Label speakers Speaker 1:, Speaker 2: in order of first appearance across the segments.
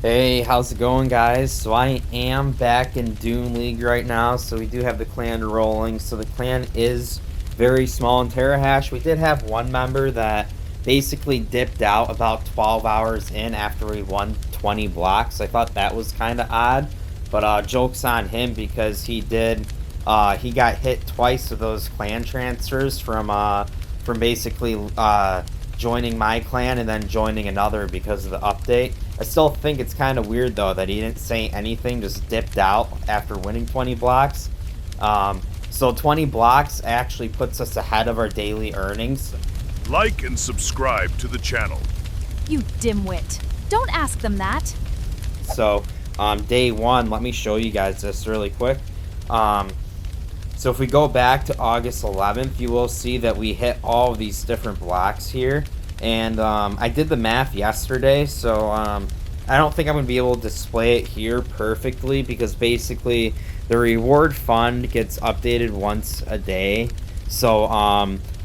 Speaker 1: Hey, how's it going, guys? So I am back in Dune League right now, so we do have the clan rolling. So the clan is very small in Terahash. We did have one member that basically dipped out about 12 hours in after we won 20 blocks. I thought that was kind of odd, but joke's on him because he got hit twice with those clan transfers from basically joining my clan and then joining another because of the update. I still think it's kind of weird, though, that he didn't say anything, just dipped out after winning 20 blocks. So 20 blocks actually puts us ahead of our daily earnings.
Speaker 2: Like and subscribe to the channel.
Speaker 3: You dimwit. Don't ask them that.
Speaker 1: So day one, let me show you guys this really quick. So if we go back to August 11th, you will see that we hit all of these different blocks here. And I did the math yesterday, so I don't think I'm going to be able to display it here perfectly because basically the reward fund gets updated once a day. So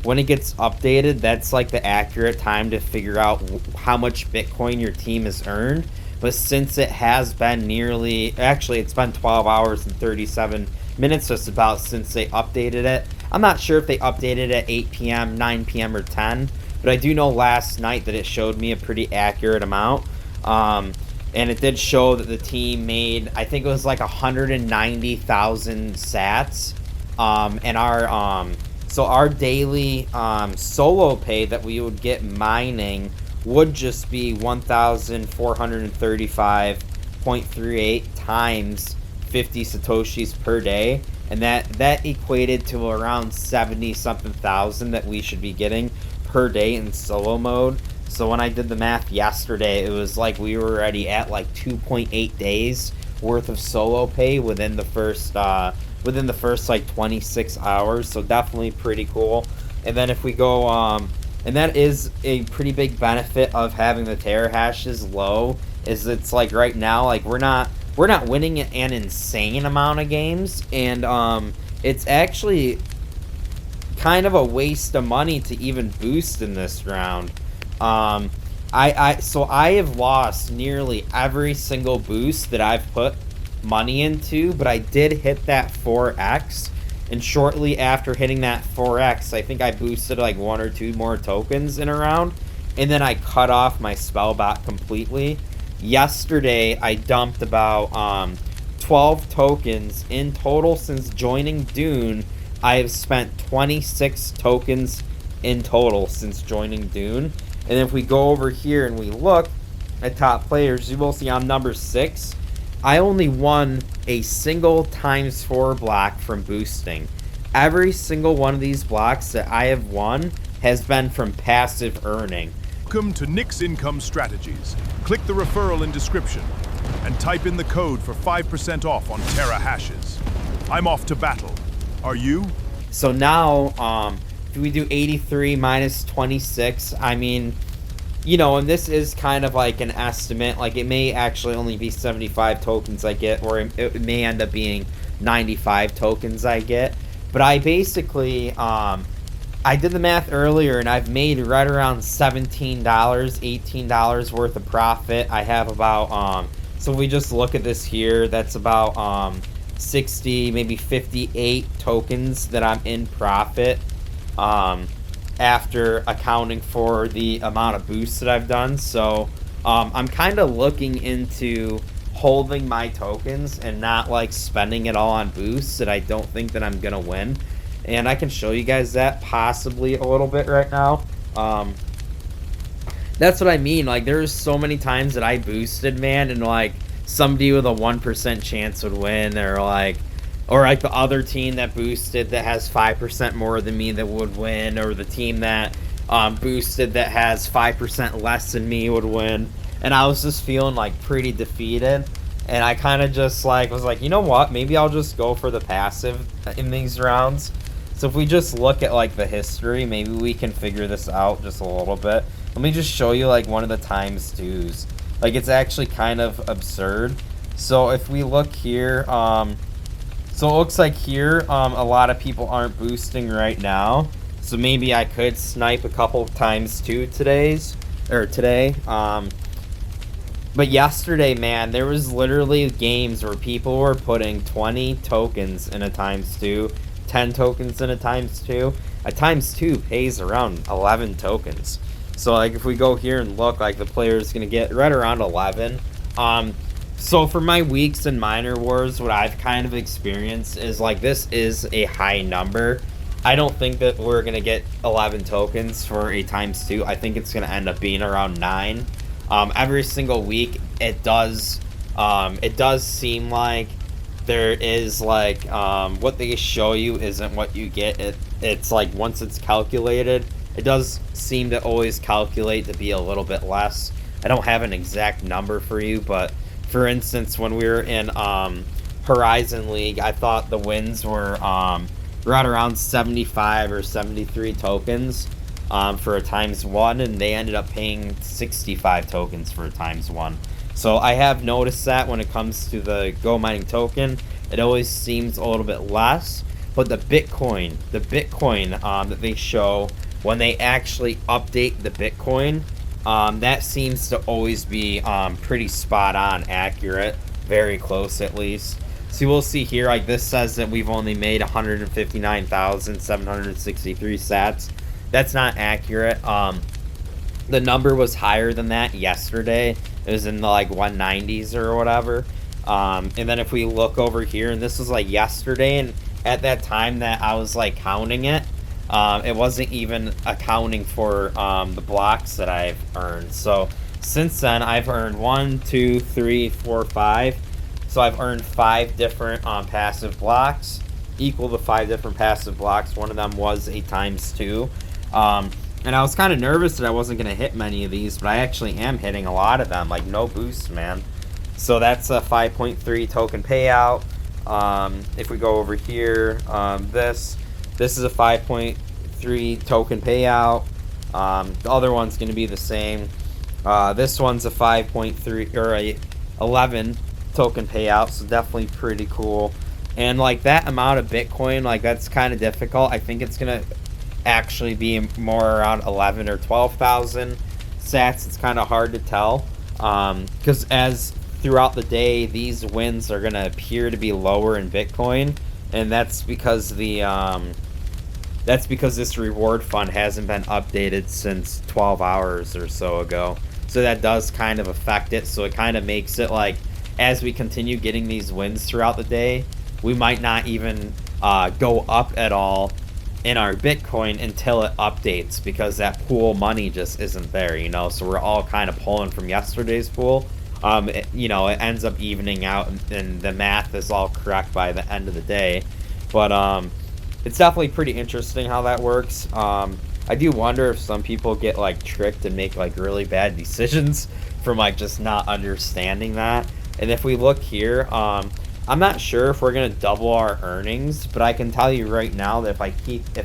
Speaker 1: when it gets updated, that's like the accurate time to figure out how much Bitcoin your team has earned. But since it has been it's been 12 hours and 37 minutes just about since they updated it. I'm not sure if they updated it at 8 p.m., 9 p.m., or 10, but I do know last night that it showed me a pretty accurate amount. And it did show that the team made, I think it was like 190,000 sats. And our daily solo pay that we would get mining would just be 1,435.38 times 50 satoshis per day, and that equated to around 70 something thousand that we should be getting per day in solo mode. So when I did the math yesterday, it was like we were already at like 2.8 days worth of solo pay within the first like 26 hours. So definitely pretty cool. And then if we go and that is a pretty big benefit of having the terahashes low, is it's like right now, like we're not winning an insane amount of games, and it's actually kind of a waste of money to even boost in this round. So I have lost nearly every single boost that I've put money into, but I did hit that 4x, and shortly after hitting that 4x, I think I boosted like one or two more tokens in a round, and then I cut off my spellbot completely. Yesterday, I dumped about 12 tokens in total. Since joining Dune, I have spent 26 tokens in total since joining Dune. And if we go over here and we look at top players, you will see I'm number 6. I only won a single ×4 block from boosting. Every single one of these blocks that I have won has been from passive earning.
Speaker 2: Welcome to Nick's Income Strategies. Click the referral in description and type in the code for 5% off on Terahashes. I'm off to battle. Are you?
Speaker 1: So now, if we do 83 minus 26, I mean, you know, and this is kind of like an estimate. Like, it may actually only be 75 tokens I get, or it may end up being 95 tokens I get. But I basically, I did the math earlier, and I've made right around $17, $18 worth of profit. I have about, so if we just look at this here, that's about 60, maybe 58 tokens that I'm in profit. After accounting for the amount of boosts that I've done. So I'm kind of looking into holding my tokens and not like spending it all on boosts that I don't think that I'm gonna win. And I can show you guys that possibly a little bit right now. That's what I mean. Like, there's so many times that I boosted, man, and like somebody with a 1% chance would win, or like the other team that boosted that has 5% more than me that would win, or the team that boosted that has 5% less than me would win. And I was just feeling like pretty defeated, and I kind of just like was like, you know what, maybe I'll just go for the passive in these rounds. So if we just look at like the history, maybe we can figure this out just a little bit. Let me just show you like one of the times twos. Like, it's actually kind of absurd. So if we look here, so it looks like here, a lot of people aren't boosting right now. So maybe I could snipe a couple of times too today. But yesterday, man, there was literally games where people were putting 20 tokens in a ×2, 10 tokens in a ×2. A ×2 pays around 11 tokens. So, like, if we go here and look, like, the player is going to get right around 11. So for my weeks in Miner Wars, what I've kind of experienced is, like, this is a high number. I don't think that we're going to get 11 tokens for a ×2. I think it's going to end up being around 9. Every single week, it does seem like there is, like, what they show you isn't what you get. It's like, once it's calculated, it does seem to always calculate to be a little bit less. I don't have an exact number for you, but for instance, when we were in Horizon League, I thought the wins were right around 75 or 73 tokens for a ×1, and they ended up paying 65 tokens for a ×1. So I have noticed that when it comes to the Go Mining token, it always seems a little bit less. But the Bitcoin that they show when they actually update the Bitcoin, that seems to always be pretty spot on accurate, very close at least. So we'll see here, like, this says that we've only made 159,763 sats. That's not accurate. The number was higher than that yesterday. It was in the, like, 190s or whatever. And then if we look over here, and this was like yesterday, and at that time that I was, like, counting it, it wasn't even accounting for the blocks that I've earned. So since then, I've earned 1, 2, 3, 4, 5. So I've earned 5 different passive blocks, equal to 5 different passive blocks. One of them was a ×2. And I was kind of nervous that I wasn't going to hit many of these, but I actually am hitting a lot of them, like no boost, man. So that's a 5.3 token payout. If we go over here, this is a 5.3 token payout. The other one's going to be the same. This one's a 5.3 or a 11 token payout, so definitely pretty cool. And like that amount of Bitcoin, like that's kind of difficult. I think it's going to actually be more around 11 or 12,000 sats. It's kind of hard to tell because as throughout the day, these wins are going to appear to be lower in Bitcoin, and that's because this reward fund hasn't been updated since 12 hours or so ago. So that does kind of affect it. So it kind of makes it like, as we continue getting these wins throughout the day, we might not even go up at all in our Bitcoin until it updates, because that pool money just isn't there, you know. So we're all kind of pulling from yesterday's pool. It ends up evening out, and the math is all correct by the end of the day. But it's definitely pretty interesting how that works. I do wonder if some people get like tricked and make like really bad decisions from like just not understanding that. And if we look here, I'm not sure if we're gonna double our earnings, but I can tell you right now that if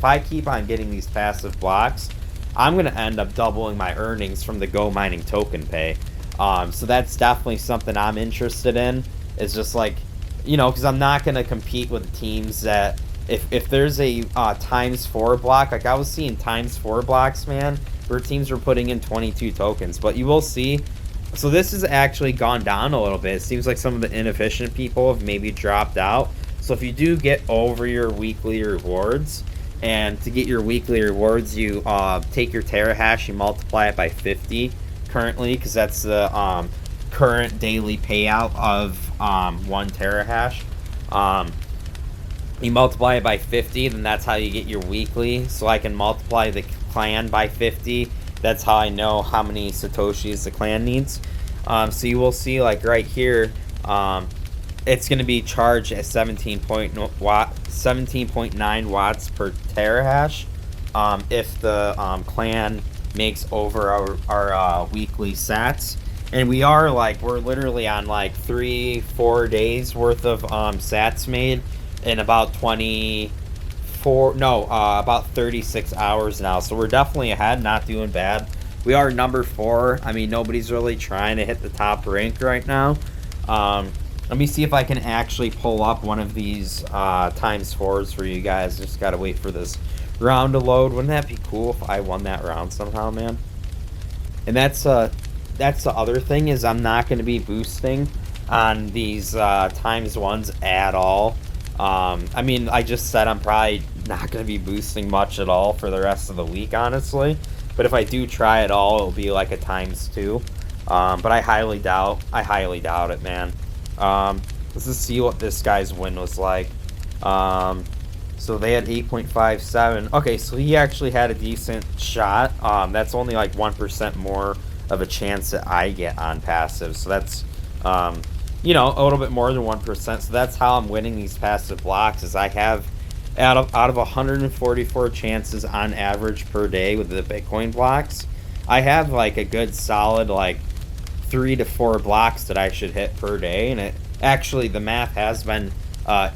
Speaker 1: I keep on getting these passive blocks, I'm gonna end up doubling my earnings from the Go Mining token pay. So that's definitely something I'm interested in. It's just like, because I'm not gonna compete with teams that if there's a ×4 block, like I was seeing ×4 blocks, man, where teams were putting in 22 tokens. But you will see. So this has actually gone down a little bit. It seems like some of the inefficient people have maybe dropped out. So if you do get over your weekly rewards, and to get your weekly rewards, you take your terahash, you multiply it by 50 currently, because that's the current daily payout of 1 terahash. You multiply it by 50, then that's how you get your weekly. So I can multiply the clan by 50. That's how I know how many Satoshis the clan needs. So you will see, like right here, it's going to be charged at 17.9 watts per terahash if the clan makes over our weekly sats. And we're literally on like 3-4 days worth of sats made in about 36 hours now. So we're definitely ahead, not doing bad. We are number 4. I mean, nobody's really trying to hit the top rank right now. Let me see if I can actually pull up one of these ×4s for you guys. Just gotta wait for this round to load. Wouldn't that be cool if I won that round somehow, man? And that's that's the other thing, is I'm not going to be boosting on these times ones at all. I mean, I just said I'm probably not going to be boosting much at all for the rest of the week, honestly. But if I do try at all, it'll be like a times 2. But I highly doubt it, man. Let's just see what this guy's win was like. So they had 8.57. Okay, so he actually had a decent shot. That's only like 1% more of a chance that I get on passive. So that's, you know, a little bit more than 1%. So that's how I'm winning these passive blocks, is I have out of 144 chances on average per day with the Bitcoin blocks, I have like a good solid like 3 to 4 blocks that I should hit per day, and it actually, the math has been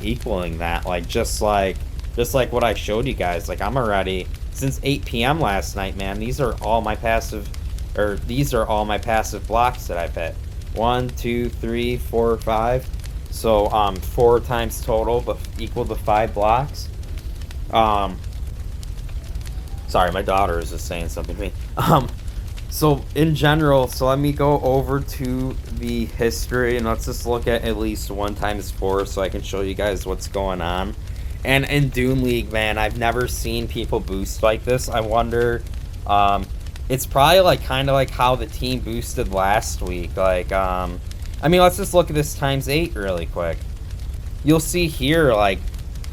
Speaker 1: equaling that, like just like what I showed you guys. Like, I'm already, since 8 p.m. last night, man, these are all my passive blocks that I've hit. 1, 2, 3, 4, 5. So 4 times total, but equal to 5 blocks. Sorry, my daughter is just saying something to me. So in general, so let me go over to the history, and let's just look at least 1 times 4 so I can show you guys what's going on. And in Doom League, man, I've never seen people boost like this. I wonder, it's probably like kind of like how the team boosted last week. Like, I mean, let's just look at this times 8 really quick. You'll see here, like,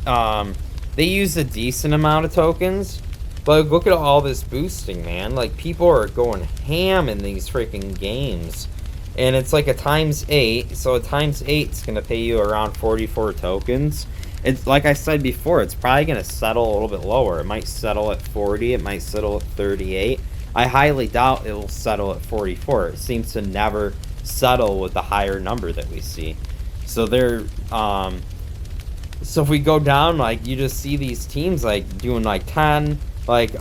Speaker 1: they use a decent amount of tokens, but look at all this boosting, man. Like, people are going ham in these freaking games. And it's like a times 8, so a times 8 is going to pay you around 44 tokens. It's like I said before, it's probably going to settle a little bit lower. It might settle at 40, it might settle at 38. I highly doubt it will settle at 44. It seems to never settle with the higher number that we see. So they're, so if we go down, like, you just see these teams, like, doing, like, 10, like,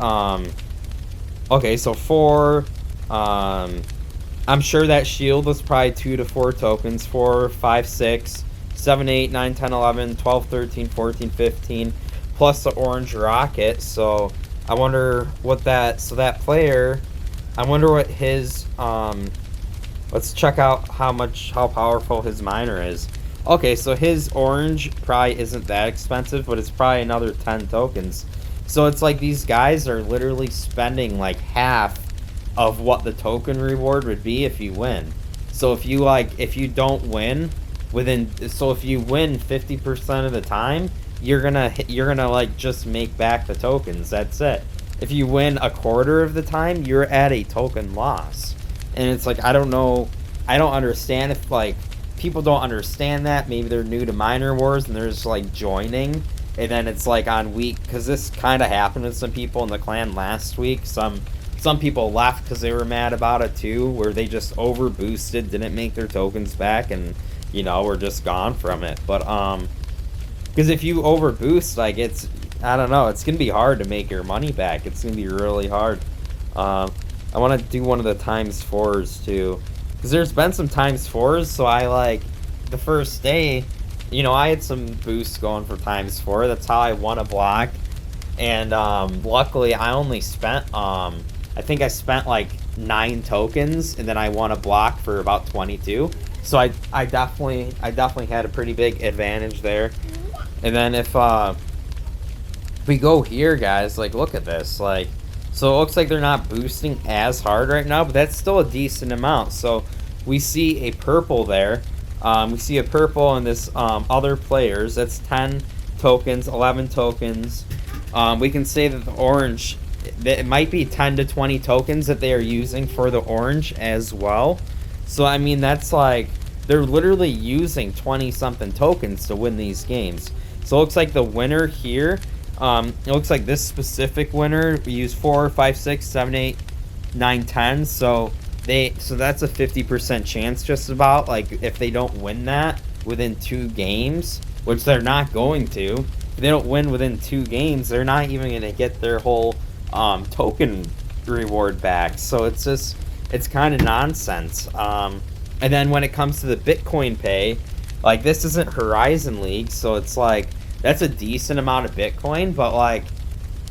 Speaker 1: okay, so 4, I'm sure that shield was probably 2 to 4 tokens, 4, 5, 6, 7, 8, 9, 10, 11, 12, 13, 14, 15, plus the orange rocket. So I wonder what that, so that player, I wonder what his, let's check out how powerful his miner is. Okay, so his orange probably isn't that expensive, but it's probably another 10 tokens. So it's like these guys are literally spending like half of what the token reward would be if you win. So if you don't win so if you win 50% of the time, you're gonna like just make back the tokens. That's it. If you win a quarter of the time, you're at a token loss. And it's like, I don't know, I don't understand if like people don't understand that. Maybe they're new to Miner Wars and they're just like joining, and then it's like on week, because this kind of happened with some people in the clan last week. Some people left because they were mad about it too, where they just over boosted, didn't make their tokens back, and you know, we're just gone from it. But because if you over boost, like, it's, I don't know, it's gonna be hard to make your money back. It's gonna be really hard. I want to do one of the times 4s too, because there's been some times 4s. So I, like, the first day, you know, I had some boosts going for times 4. That's how I won a block. And luckily I only spent I think I spent like 9 tokens, and then I won a block for about 22. So I definitely had a pretty big advantage there. And then if we go here, guys, like, look at this, like, so it looks like they're not boosting as hard right now, but that's still a decent amount. So we see a purple there. We see a purple in this other players. That's 10 tokens, 11 tokens. We can say that the orange, it might be 10 to 20 tokens that they are using for the orange as well. So I mean, that's like, they're literally using 20 something tokens to win these games. So it looks like the winner here, it looks like this specific winner, we use 4, 5, 6, 7, 8, 9, 10. So that's a 50% chance just about. Like, if they don't win that within 2 games, which they're not going to, if they don't win within 2 games, they're not even going to get their whole token reward back. So it's just, it's kind of nonsense. And then when it comes to the Bitcoin pay, like, this isn't Horizon League, so it's like, that's a decent amount of Bitcoin, but like,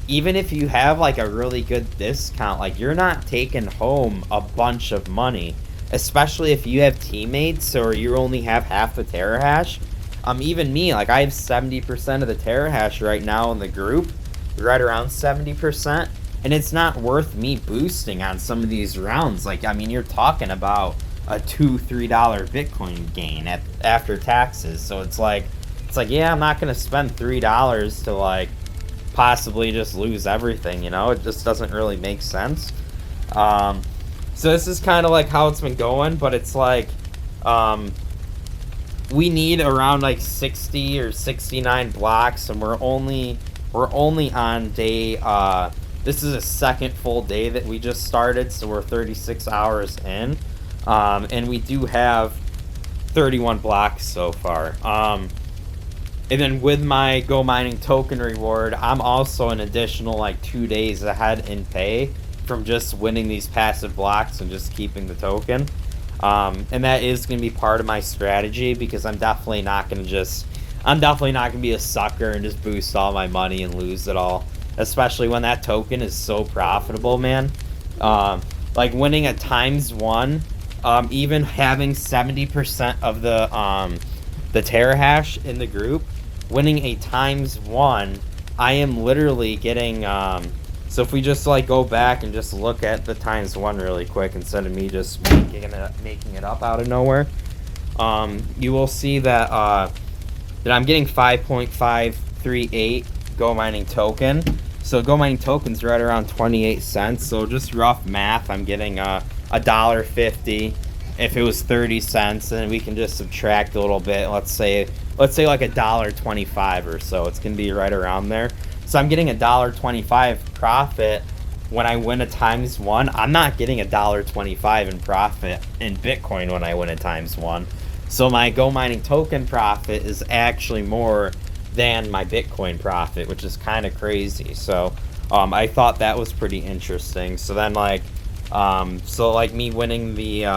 Speaker 1: even if you have like a really good discount, like, you're not taking home a bunch of money. especially if you have teammates or you only have half the terahash. Even me, like I have 70% of the terahash right now in the group, right around 70%, and it's not worth me boosting on some of these rounds. Like, I mean, you're talking about a $2-3 Bitcoin gain after taxes. So it's like, yeah, I'm not gonna spend $3 to like possibly just lose everything. You know, it just doesn't really make sense. So this is kind of like how it's been going, but it's like, we need around like 60 or 69 blocks, and we're only on day, this is a second full day that we just started, so we're 36 hours in, and we do have 31 blocks so far. And then with my Go Mining token reward, I'm also an additional like 2 days ahead in pay from just winning these passive blocks and just keeping the token. And that is going to be part of my strategy, because I'm definitely not going to be a sucker and just boost all my money and lose it all, especially when that token is so profitable, man. Like winning a ×1, even having 70% of the terahash in the group, winning a ×1, I am literally getting, so if we just like go back and just look at the ×1 really quick, instead of me just making it up out of nowhere, you will see that that I'm getting 5.538 Go Mining token. So Go Mining token's right around 28 cents. So just rough math, I'm getting $1.50. If it was 30 cents, then we can just subtract a little bit. Let's say like $1.25 or so. It's gonna be right around there. So I'm getting $1.25 profit when I win a ×1. I'm not getting $1.25 in profit in Bitcoin when I win a ×1. So my Go Mining token profit is actually more than my Bitcoin profit, which is kind of crazy. So I thought that was pretty interesting. So then like, so like me winning this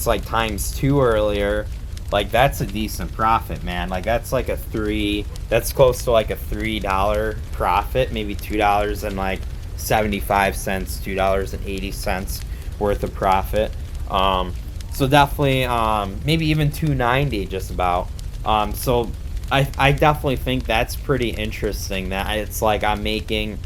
Speaker 1: like ×2 earlier, like that's a decent profit, man. Like that's like that's close to like a $3 profit, maybe $2 and like 75 cents, $2.80 worth of profit. So definitely, maybe even $2.90 just about. So I definitely think that's pretty interesting, that it's like I'm making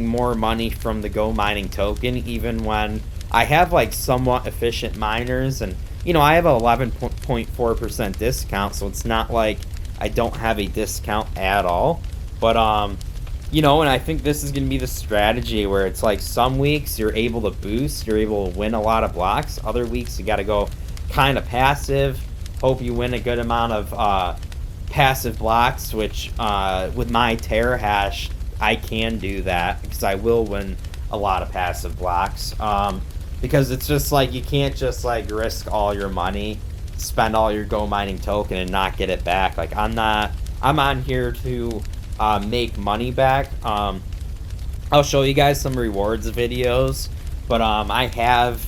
Speaker 1: more money from the Go Mining token, even when I have like somewhat efficient miners, and you know, I have a 11.4% discount, so it's not like I don't have a discount at all. But you know, and I think this is going to be the strategy where it's like some weeks you're able to boost, you're able to win a lot of blocks. Other weeks you got to go kind of passive, hope you win a good amount of passive blocks, which with my terahash I can do that, because I will win a lot of passive blocks. Because it's just like, you can't just like risk all your money, spend all your Go Mining token and not get it back. Like I'm on here to make money back. I'll show you guys some rewards videos, but I have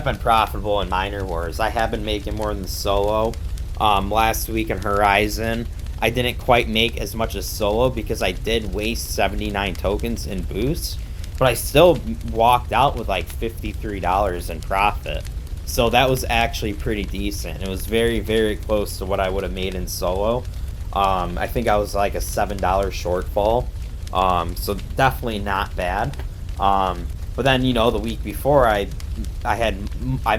Speaker 1: been profitable in Miner Wars. I have been making more than solo. Last week in Horizon, I didn't quite make as much as solo because I did waste 79 tokens in boosts, but I still walked out with like $53 in profit. So that was actually pretty decent. It was very, very close to what I would have made in solo. I think I was like a $7 shortfall. So definitely not bad. But then, you know, the week before I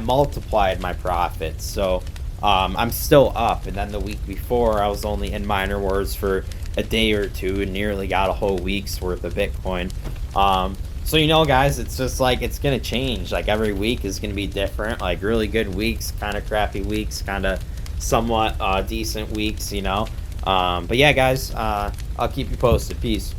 Speaker 1: multiplied my profits. So I'm still up. And then the week before I was only in Miner Wars for a day or two and nearly got a whole week's worth of Bitcoin. So, you know, guys, it's just like, it's going to change. Like every week is going to be different, like really good weeks, kind of crappy weeks, kind of somewhat decent weeks, you know. But yeah, guys, I'll keep you posted. Peace.